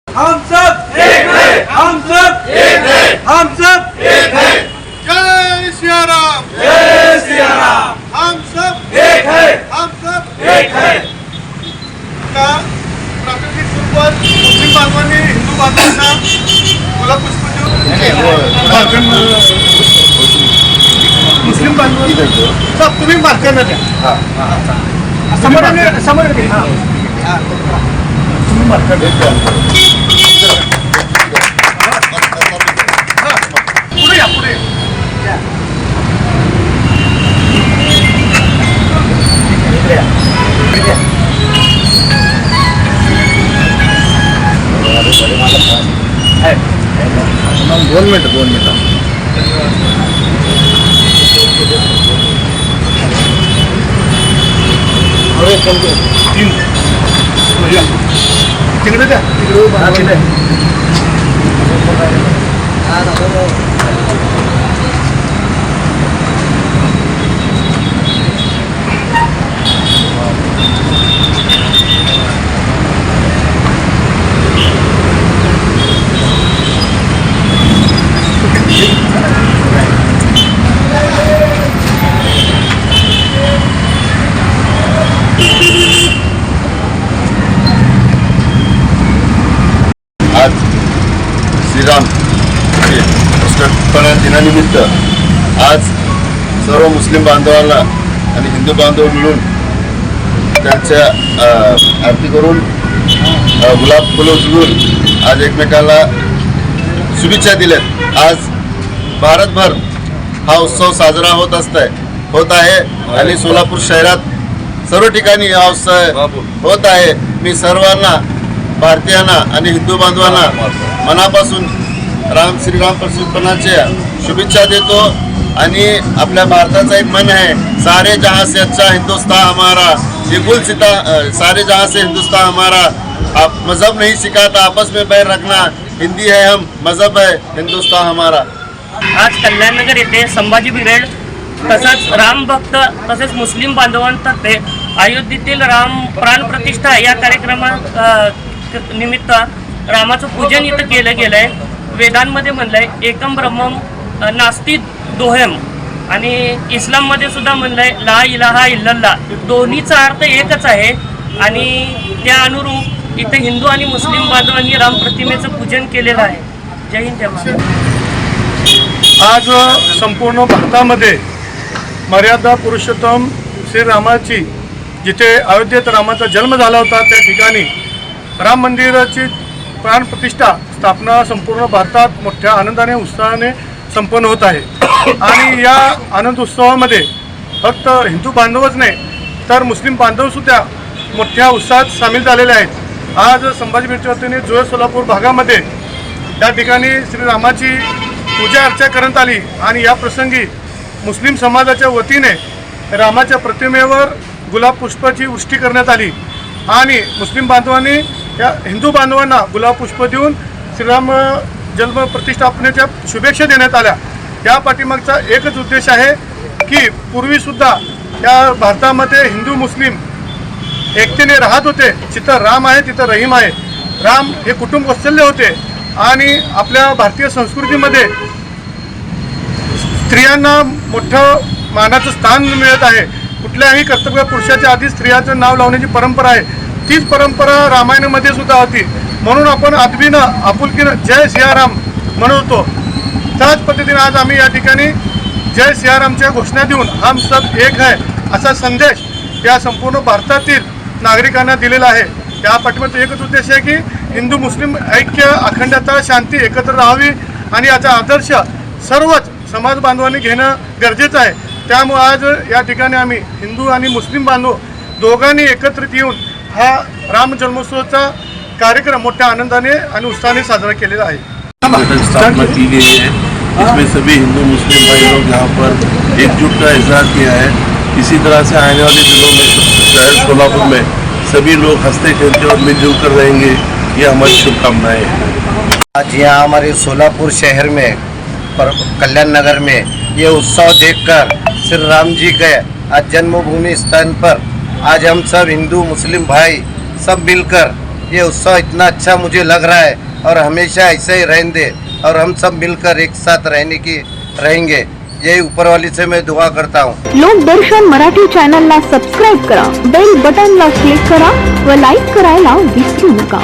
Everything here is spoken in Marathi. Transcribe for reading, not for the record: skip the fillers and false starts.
हम सब एक है, हम सब एक है, हम सब एक है। जय सिया राम, जय सिया राम। हम सब एक है, हम सब एक है। का प्राकृतिक स्वरूपात मुस्लिम बांधवांनी हिंदू बांधवांना गुलाब पुष्प देऊन मुस्लिम बांधवांना सब तुम्ही मार्गाने द्या समोर तुम्ही मार्गाने पुढे या पुढे दोन मिनिट तिकडे द्या तिकडे आज श्रीराम पुष्कळ दिनानिमित्त आज सर्व मुस्लिम बांधवांना आणि हिंदू बांधव मिळून त्यांच्या आरती करून गुलाब फुलं उचलून आज एकमेकांना शुभेच्छा दिल्यात। आज भारतभर हा उत्सव साजरा होत आहे आणि सोलापूर शहरात सर्व ठिकाणी हा उत्सव होत आहे। मी सर्वांना भारतीयांना आणि हिंदू बांधवांना मनापासून श्रीराम प्रसिद्धपणाच्या शुभेच्छा देतो। आणि आपल्या भारताचा एक मन है, सारे जहां से अच्छा हिंदुस्तान हमारा, ये कुल सीता सारे जहां से हिंदुस्तान हमारा। आप मजहब नहीं सिखाता, आपस में बैर रखना, हिंदी है हम, मजहब है हिंदुस्तान हमारा। आज कल्याणनगर येथे संभाजी ब्रिगेड तसंच राम भक्त तसेच मुस्लिम बांधवांतर्फे अयोध्येतील राम प्राण प्रतिष्ठा या निमित्त रामाचं पूजन इथं केलं गेलं आहे। वेदांमध्ये म्हणलंय एकम ब्रह्मम नास्ति दोहेम आणि इस्लाममध्ये सुद्धा म्हणलंय ला इलाहा इल्लल्लाह, दोन्हीचा अर्थ एकच आहे। आणि त्या अनुरूप इथं हिंदू आणि मुस्लिम बांधवांनी राम प्रतिमेचं पूजन केलेलं आहे। जय हिंद जय महाराष्ट्र। आज संपूर्ण भारतामध्ये मर्यादा पुरुषोत्तम श्रीरामाची जिथे अयोध्येत रामाचा जन्म झाला होता त्या ठिकाणी राम मंदिराची प्राणप्रतिष्ठा स्थापना संपूर्ण भारतात मोठ्या आनंदाने उत्साहाने संपन्न होत आहे। आणि या आनंद उत्सवामध्ये फक्त हिंदू बांधवच नाही तर मुस्लिम बांधवसुद्धा मोठ्या उत्साहात सामील झालेले आहेत। आज संभाजी ब्रिगेडच्या वतीने जुळे सोलापूर भागामध्ये या ठिकाणी श्रीरामाची पूजा अर्चा करण्यात आली आणि या प्रसंगी मुस्लिम समाजाच्या वतीने रामाच्या प्रतिमेवर गुलाब पुष्पाची वृष्टी करण्यात आली आणि मुस्लिम बांधवांनी या हिंदू बांधवांना गुलाब पुष्प देऊन श्रीराम जन्म प्रतिष्ठापनेच्या शुभेच्छा देण्यात आल्या। या पाठीमागचा एकच उद्देश आहे की पूर्वीसुद्धा या भारतामध्ये हिंदू मुस्लिम एकतेने राहत होते। जिथं राम आहे तिथं रहीम आहे। राम हे कुटुंब वात्सल्य होते आणि आपल्या भारतीय संस्कृतीमध्ये स्त्रियांना मोठं मानाचं स्थान मिळत आहे। कुठल्याही कर्तव्य पुरुषाच्या आधी स्त्रियांचं नाव लावण्याची परंपरा आहे। तीच परंपरा रामायणामध्ये सुद्धा होती, म्हणून आपण आदबीनं आपुलकीनं जय सियाराम म्हणत होतो। त्याच पद्धतीने आज आम्ही या ठिकाणी जय सियारामच्या घोषणा देऊन हम सब एक है असा संदेश या संपूर्ण भारतातील नागरिकांना दिलेला आहे। त्या पाठीमागचा एकच उद्देश आहे की हिंदू मुस्लिम ऐक्य अखंडता शांती एकत्र राहावी आणि याचा आदर्श सर्वच समाज बांधवांनी घेणं गरजेचं आहे। त्यामुळे आज या ठिकाणी आम्ही हिंदू आणि मुस्लिम बांधव दोघांनी एकत्रित येऊन हा राम जन्मोत्सवाचा कार्यक्रम मोठ्या आनंदाने आणि उत्साहाने साजरा केलेला आहे। स्थापना की गई है, इसमें सभी हिंदू मुस्लिम भाई लोग यहाँ पर एकजुट का इजहार किया है। इसी तरह से आने वाले दिनों में शहर सोलापुर में सभी लोग हंसते खेलते और मिलजुल कर रहेंगे। ये हमारी शुभकामनाएं हैं। आज यहाँ हमारे सोलापुर शहर में कल्याण नगर में ये उत्सव देखकर श्री राम जी के आज जन्मभूमि स्थान पर आज हम सब हिंदू मुस्लिम भाई सब मिलकर ये उत्सव इतना अच्छा मुझे लग रहा है और हमेशा ऐसे ही रहने दे और हम सब मिलकर एक साथ रहेंगे यही ऊपर वाली से मैं दुआ करता हूँ। लोकदर्शन मराठी चॅनलला सबस्क्राईब करा, बेल बटनला क्लिक करा व लाईक करायला विसरू नका।